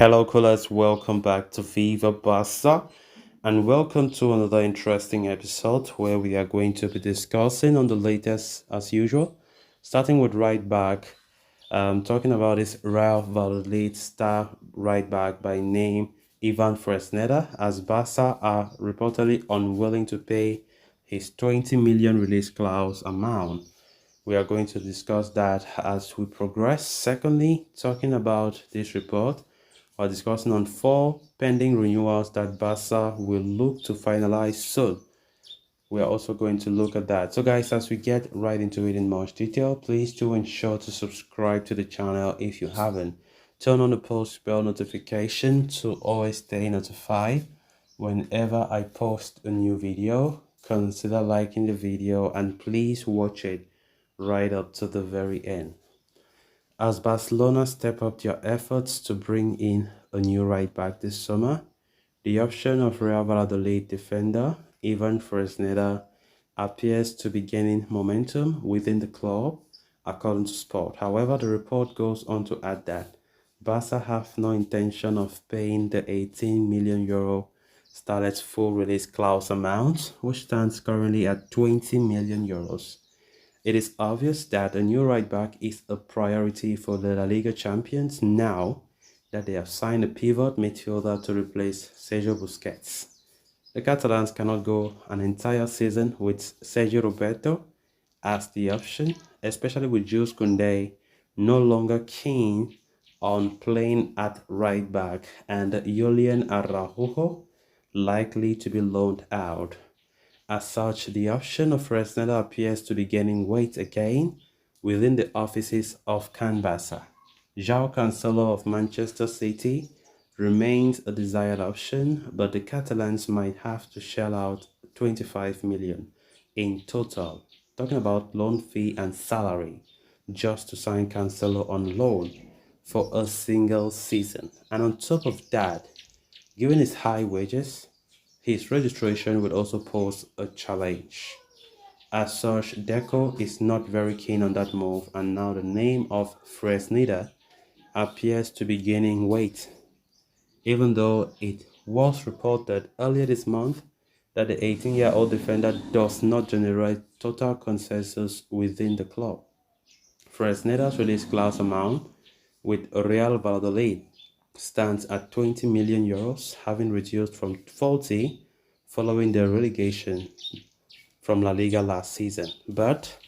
Hello, callers. Welcome back to Viva Basta, and welcome to another interesting episode where we are going to be discussing on the latest as usual. Starting with right back, talking about this Real Valladolid star right back by name Ivan Fresneda, as Barca are reportedly unwilling to pay his 20 million release clause amount. We are going to discuss that as we progress. Secondly, talking about this report, we're discussing on four pending renewals that Barca will look to finalize soon. We are also going to look at that. So guys, as we get right into it in much detail, please do ensure to subscribe to the channel if you haven't. Turn on the post bell notification to always stay notified whenever I post a new video. Consider liking the video and please watch it right up to the very end. As Barcelona step up their efforts to bring in a new right back this summer, the option of Real Valladolid defender Ivan Fresneda appears to be gaining momentum within the club, according to Sport. However, the report goes on to add that Barca have no intention of paying the 18 million euro starlet's full release clause amount, which stands currently at 20 million euros. It is obvious that a new right back is a priority for the La Liga champions now that they have signed a pivot midfielder to replace Sergio Busquets. The Catalans cannot go an entire season with Sergio Roberto as the option, especially with Jules Koundé no longer keen on playing at right back and Julian Araujo likely to be loaned out. As such, the option of Fresneda appears to be gaining weight again within the offices of Can Barça. João Cancelo of Manchester City remains a desired option, but the Catalans might have to shell out 25 million in total, talking about loan fee and salary, just to sign Cancelo on loan for a single season. And on top of that, given his high wages, his registration would also pose a challenge. As such, Deco is not very keen on that move, and now the name of Fresneda appears to be gaining weight, even though it was reported earlier this month that the 18-year-old defender does not generate total consensus within the club. Fresneda's release clause amount with Real Valladolid stands at 20 million euros, having reduced from 40 following their relegation from La Liga last season. But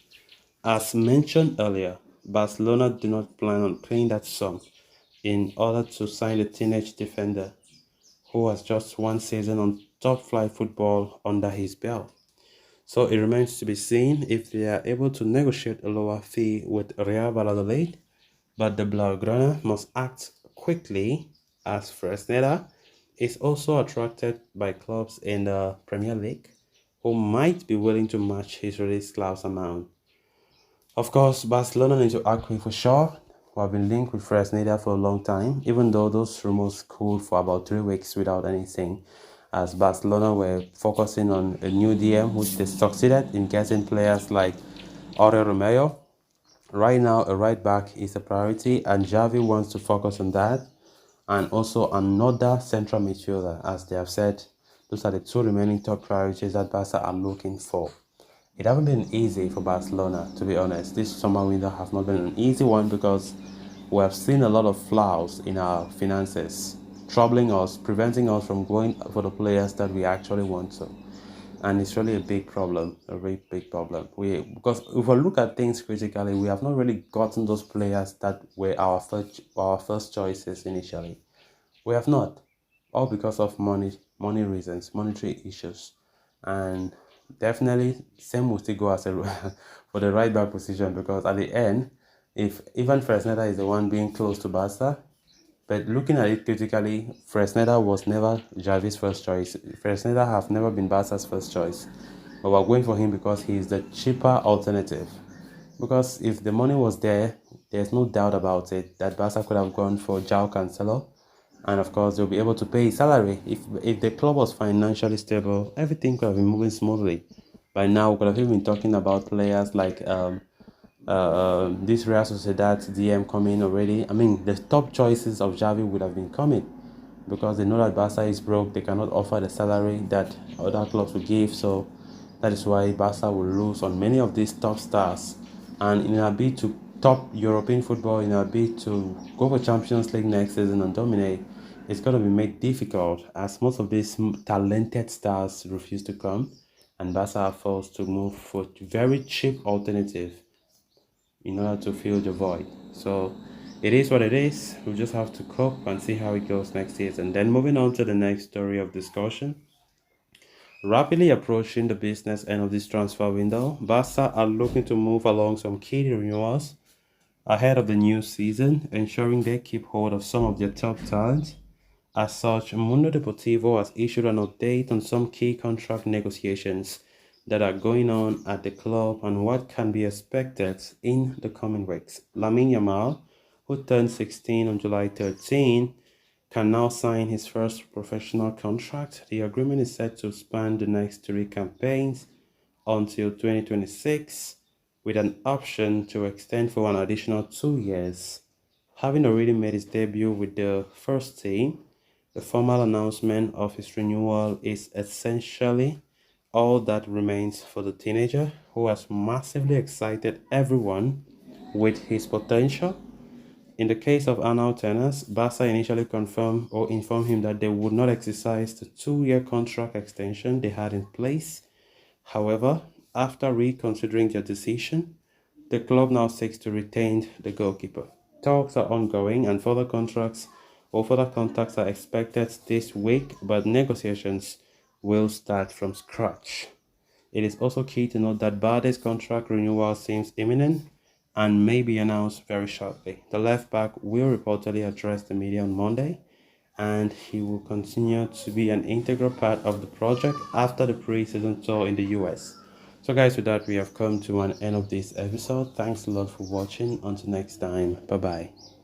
as mentioned earlier, Barcelona do not plan on paying that sum in order to sign the teenage defender who has just one season on top flight football under his belt. So it remains to be seen if they are able to negotiate a lower fee with Real Valladolid, but the Blaugrana must act quickly as Fresneda is also attracted by clubs in the Premier League who might be willing to match his release clause amount. Of course, Barcelona need to act quick for sure. We have been linked with Fresneda for a long time, even though those rumors cooled for about 3 weeks without anything, as Barcelona were focusing on a new DM, which they succeeded in getting players like Aurel Romeo. Right now, a right back is a priority, and Xavi wants to focus on that, and also another central midfielder, as they have said. Those are the two remaining top priorities that Barca are looking for. It hasn't been easy for Barcelona, to be honest. This summer window has not been an easy one because we have seen a lot of flaws in our finances, troubling us, preventing us from going for the players that we actually want to. And it's really a big problem, a very big problem. Because if we look at things critically, we have not really gotten those players that were our first choices initially. We have not, all because of money reasons, monetary issues, and definitely same will still go as a for the right back position, because at the end, if Ivan Fresneda is the one being close to Barca, but looking at it critically, Fresneda was never Javi's first choice. Fresneda have never been Barca's first choice, but we're going for him because he is the cheaper alternative. Because if the money was there, there's no doubt about it that Barca could have gone for João Cancelo, and of course they'll be able to pay his salary. If the club was financially stable, everything could have been moving smoothly. By now, we could have even been talking about players like This Real Sociedad DM coming already. I mean, the top choices of Javi would have been coming because they know that Barca is broke. They cannot offer the salary that other clubs will give. So that is why Barca will lose on many of these top stars. And in a bid to top European football, in a bid to go for Champions League next season and dominate, it's going to be made difficult as most of these talented stars refuse to come, and Barca are forced to move for very cheap alternative in order to fill the void. So it is what it is. We'll just have to cope and see how it goes next season. Then moving on to the next story of discussion. Rapidly approaching the business end of this transfer window, Barca are looking to move along some key renewals ahead of the new season, ensuring they keep hold of some of their top talent. As such, Mundo Deportivo has issued an update on some key contract negotiations that are going on at the club and what can be expected in the coming weeks. Lamine Yamal, who turned 16 on July 13, can now sign his first professional contract. The agreement is set to span the next three campaigns until 2026, with an option to extend for an additional 2 years. Having already made his debut with the first team, the formal announcement of his renewal is essentially all that remains for the teenager who has massively excited everyone with his potential. In the case of Arnau Tenas, Barca initially confirmed or informed him that they would not exercise the 2 year contract extension they had in place. However, after reconsidering their decision, the club now seeks to retain the goalkeeper. Talks are ongoing and further contacts are expected this week, but negotiations will start from scratch. It is also key to note that Barde's contract renewal seems imminent and may be announced very shortly. The left back will reportedly address the media on Monday, and he will continue to be an integral part of the project after the pre-season tour in the US. So guys, with that, we have come to an end of this episode. Thanks a lot for watching. Until next time, bye bye.